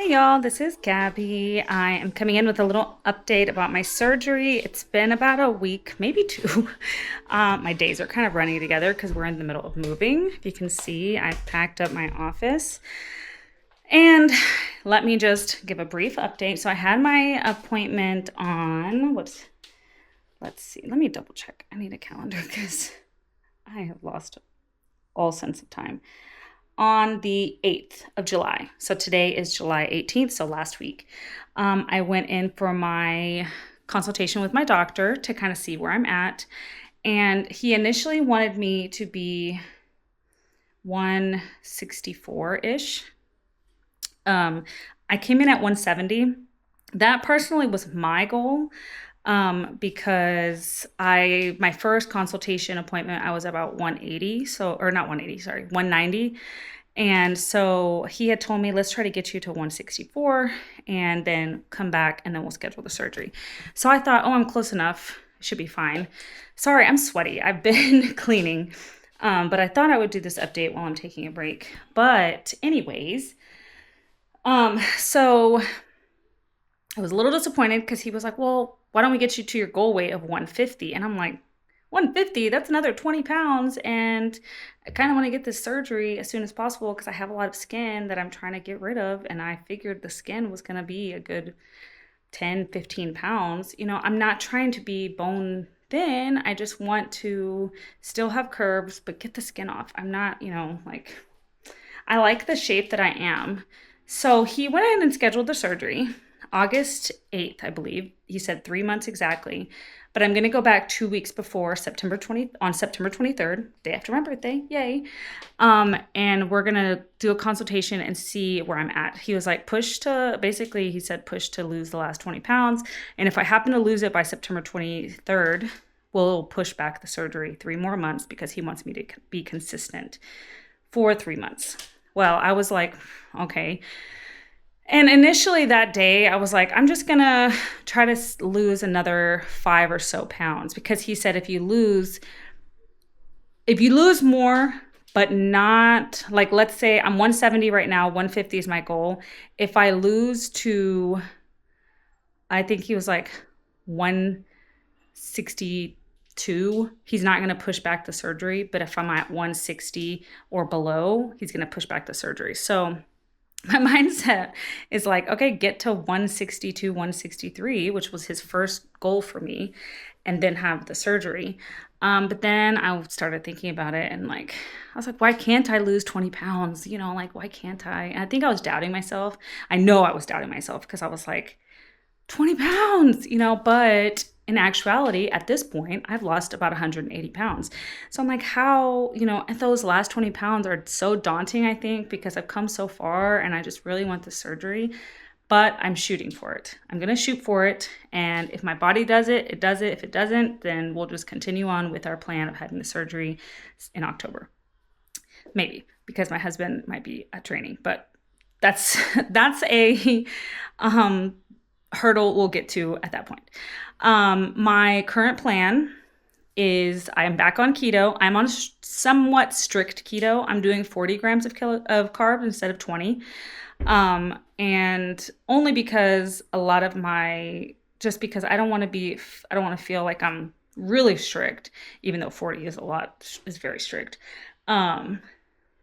Hey y'all, this is Gabby. I am coming in with a little update about my surgery. It's been about a week, maybe two. My days are kind of running together because we're in the middle of moving. If you can see, I've packed up my office. And let me just give a brief update. So I had my appointment on, let's see, let me double check. I need a calendar because I have lost all sense of time. On the 8th of July. So today is July 18th, so last week. I went in for my consultation with my doctor to kind of see where I'm at. And he initially wanted me to be 164-ish. I came in at 170. That personally was my goal. Because my first consultation appointment, I was about 180. So, or not 180, sorry, 190. And so he had told me, let's try to get you to 164 and then come back and then we'll schedule the surgery. So I thought, oh, I'm close enough. Should be fine. Sorry, I'm sweaty. I've been cleaning. But I thought I would do this update while I'm taking a break. But anyways, so I was a little disappointed because he was like, well, why don't we get you to your goal weight of 150? And I'm like, 150, that's another 20 pounds. And I kind of want to get this surgery as soon as possible because I have a lot of skin that I'm trying to get rid of. And I figured the skin was going to be a good 10, 15 pounds. I'm not trying to be bone thin. I just want to still have curves, but get the skin off. I'm not, I like the shape that I am. So he went in and scheduled the surgery. August 8th, I believe. He said 3 months exactly. But I'm going to go back 2 weeks before September 23rd, day after my birthday. Yay. And we're going to do a consultation and see where I'm at. He was like, he said push to lose the last 20 pounds. And if I happen to lose it by September 23rd, we'll push back the surgery 3 more months because he wants me to be consistent for 3 months. Well, I was like, okay. And initially that day, I was like, I'm just going to try to lose another 5 or so pounds because he said if you lose more, but not like, let's say I'm 170 right now, 150 is my goal. If I lose to, I think he was like 162, he's not going to push back the surgery. But if I'm at 160 or below, he's going to push back the surgery. So my mindset is like, okay, get to 162, 163, which was his first goal for me, and then have the surgery. But then I started thinking about it and I was like, why can't I lose 20 pounds? Why can't I? And I think I was doubting myself. I know I was doubting myself because I was like, 20 pounds, but in actuality, at this point, I've lost about 180 pounds. So I'm like, how, those last 20 pounds are so daunting, I think, because I've come so far and I just really want the surgery, but I'm shooting for it. I'm going to shoot for it. And if my body does it, it does it. If it doesn't, then we'll just continue on with our plan of having the surgery in October. Maybe because my husband might be at training, but that's a, hurdle we'll get to at that point. My current plan is I'm back on keto. I'm on a somewhat strict keto. I'm doing 40 grams of carbs instead of 20. And only because because I don't want to feel like I'm really strict, even though 40 is very strict.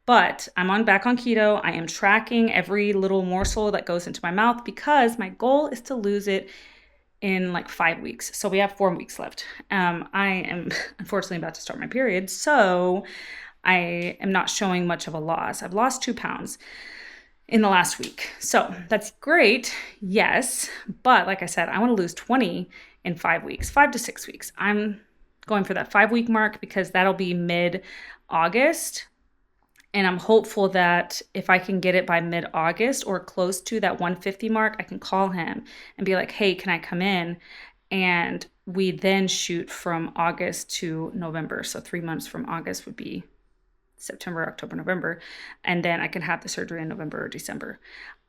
But I'm back on keto. I am tracking every little morsel that goes into my mouth because my goal is to lose it in 5 weeks. So we have 4 weeks left. I am unfortunately about to start my period, so I am not showing much of a loss. I've lost 2 pounds in the last week. So that's great, yes. But like I said, I want to lose 20 in 5 weeks, 5 to 6 weeks. I'm going for that 5-week mark because that'll be mid-August. And I'm hopeful that if I can get it by mid-August or close to that 150 mark, I can call him and be like, hey, can I come in? And we then shoot from August to November. So 3 months from August would be September, October, November. And then I can have the surgery in November or December.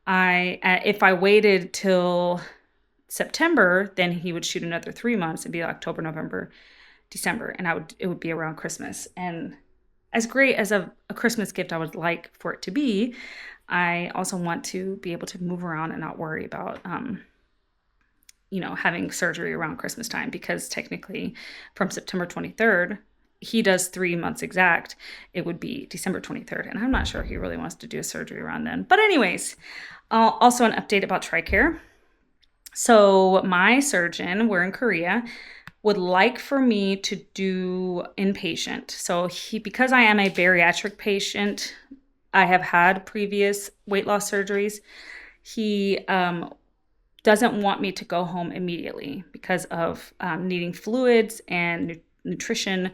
If I waited till September, then he would shoot another 3 months and be October, November, December. And it would be around Christmas. And as great as a Christmas gift I would like for it to be, I also want to be able to move around and not worry about, having surgery around Christmas time, because technically from September 23rd, he does 3 months exact. It would be December 23rd. And I'm not sure he really wants to do a surgery around then. But anyways, also an update about TRICARE. So my surgeon, we're in Korea, would like for me to do inpatient. So because I am a bariatric patient, I have had previous weight loss surgeries. He doesn't want me to go home immediately because of needing fluids and nutrition.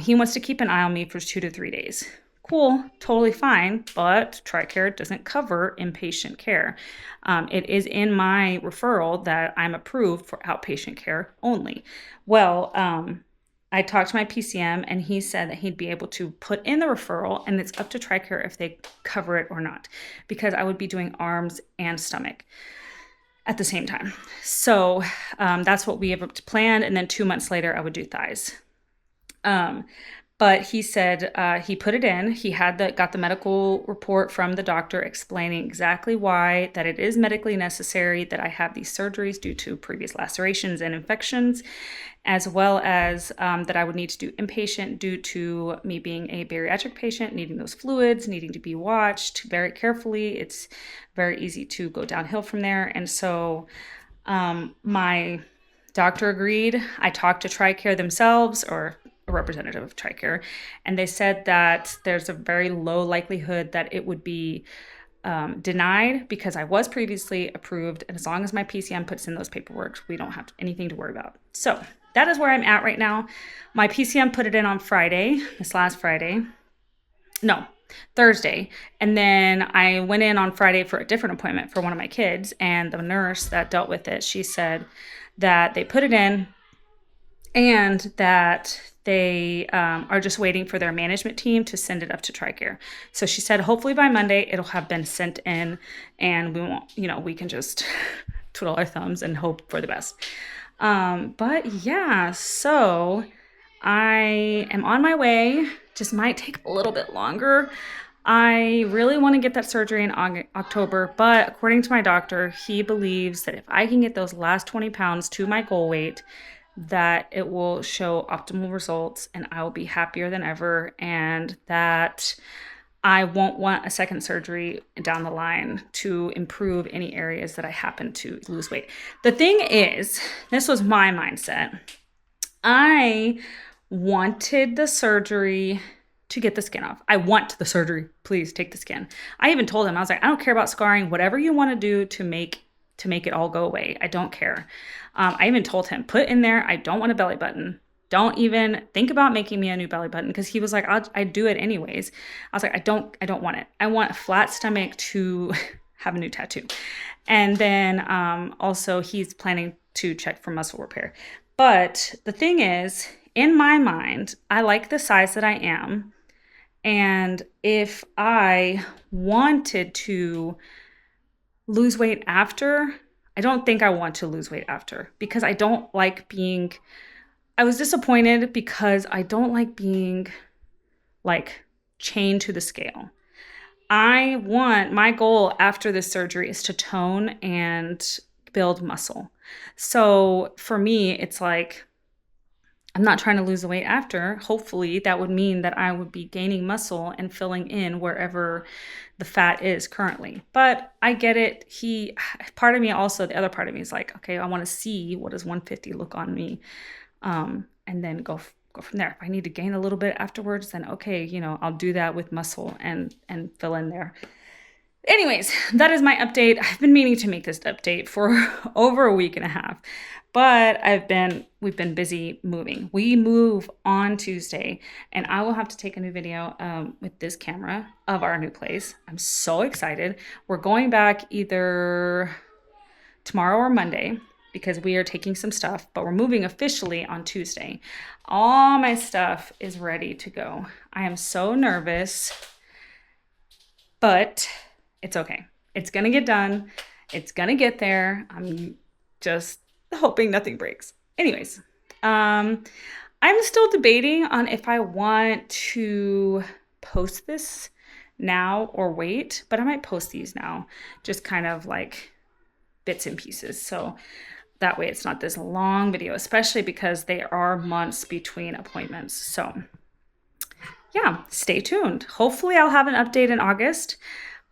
He wants to keep an eye on me for 2 to 3 days. Cool, totally fine, but TRICARE doesn't cover inpatient care. It is in my referral that I'm approved for outpatient care only. Well, I talked to my PCM and he said that he'd be able to put in the referral, and it's up to TRICARE if they cover it or not, because I would be doing arms and stomach at the same time. So that's what we have planned. And then 2 months later, I would do thighs. But he said he put it in. He got the medical report from the doctor explaining exactly why, that it is medically necessary that I have these surgeries due to previous lacerations and infections, as well as that I would need to do inpatient due to me being a bariatric patient, needing those fluids, needing to be watched very carefully. It's very easy to go downhill from there. And so my doctor agreed. I talked to TRICARE themselves, or a representative of TRICARE, and they said that there's a very low likelihood that it would be denied, because I was previously approved, and as long as my PCM puts in those paperwork, we don't have anything to worry about. So that is where I'm at right now. My PCM put it in on Thursday. And then I went in on Friday for a different appointment for one of my kids, and the nurse that dealt with it, she said that they put it in and that they are just waiting for their management team to send it up to TRICARE. So she said, hopefully by Monday, it'll have been sent in, and we won't, we can just twiddle our thumbs and hope for the best. But yeah, so I am on my way. Just might take a little bit longer. I really want to get that surgery in October, but according to my doctor, he believes that if I can get those last 20 pounds to my goal weight, that it will show optimal results and I will be happier than ever, and that I won't want a second surgery down the line to improve any areas that I happen to lose weight. The thing is, this was my mindset. I wanted the surgery to get the skin off. I want the surgery. Please take the skin. I even told him, I was like, I don't care about scarring. Whatever you want to do to make it all go away, I don't care. I even told him, put in there, I don't want a belly button. Don't even think about making me a new belly button, because he was like, I'd do it anyways. I was like, I don't want it. I want a flat stomach to have a new tattoo. And then also he's planning to check for muscle repair. But the thing is, in my mind, I like the size that I am. And if I wanted to lose weight after, I don't think I want to lose weight after, because I don't like being, I was disappointed because I don't like being like chained to the scale. My goal after this surgery is to tone and build muscle. So for me, it's like, I'm not trying to lose the weight after. Hopefully that would mean that I would be gaining muscle and filling in wherever the fat is currently. But I get it. Part of me also, the other part of me is like, okay, I want to see what does 150 look on me. And then go from there. If I need to gain a little bit afterwards, then okay, I'll do that with muscle and fill in there. Anyways, that is my update. I've been meaning to make this update for over a week and a half, but we've been busy moving. We move on Tuesday, and I will have to take a new video with this camera of our new place. I'm so excited. We're going back either tomorrow or Monday, because we are taking some stuff, but we're moving officially on Tuesday. All my stuff is ready to go. I am so nervous, but it's okay. It's going to get done. It's going to get there. I'm just hoping nothing breaks. Anyways, I'm still debating on if I want to post this now or wait, but I might post these now, just kind of like bits and pieces. So that way it's not this long video, especially because they are months between appointments. So yeah, stay tuned. Hopefully I'll have an update in August.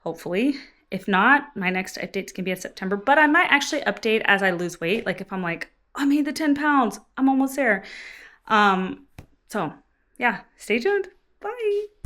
Hopefully. If not, my next update's gonna be in September, but I might actually update as I lose weight. Like if I'm like, I made the 10 pounds, I'm almost there. So yeah, stay tuned. Bye.